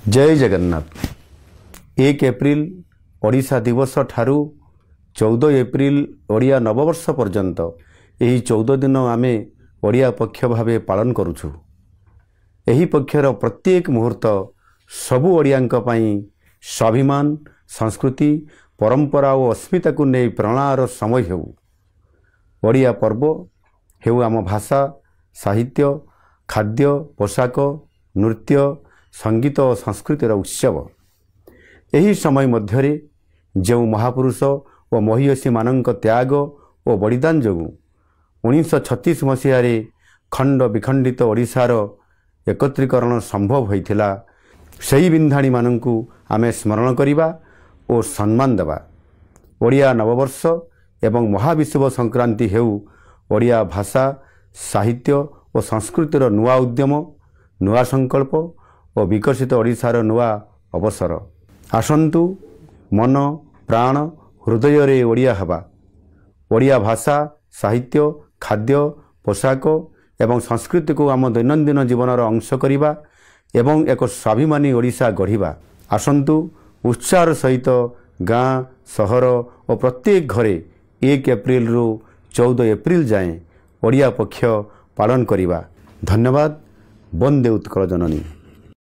जय जगन्नाथ। 1 एप्रिल ओडिशा दिवस ठारू 14 एप्रिल ओडिया नववर्ष पर्यंत यही 14 दिन आमे ओडिया पक्ष भावे पालन करुछु। एही पक्षर प्रत्येक मुहूर्त सबु ओडियांक पई स्वाभिमान, संस्कृति, परंपरा और अस्मिता को नहीं प्रेरणार समय हो। ओडिया पर्व हेउ आम भाषा, साहित्य, खाद्य, पोशाक, नृत्य, संगीत और संस्कृतिर उत्सव। यही समय मध्यरे जो महापुरुष और महिषी मानक त्याग और बलिदान जो 1936 मसीह खंड विखंडित ओडिशार एकत्रीकरण संभव होइथिला, सही बिंधाणी मानकु आमे स्मरण करिबा और सम्मान देवा। ओडिया नववर्ष एवं महाविश्व संक्रांति हेउ ओडिया भाषा, साहित्य और संस्कृतिर नुआ उद्यम, नुआ संकल्प और विकसित ओडिशार नुआ अवसर। आसंतु मन प्राण हृदय रे ओडिया हवा। ओडिया भाषा, साहित्य, खाद्य, पोशाक एवं संस्कृति को आम दैनंदिन जीवनर अंश करिबा एवं एक स्वाभिमानी ओडिशा गढ़िबा। आसंतु उत्साह सहित गाँ, सहर और प्रत्येक घरे 1 एप्रिल रु 14 एप्रिल जाए ओडिया पक्ष पालन करिबा। धन्यवाद। वंदे उत्कल जननी।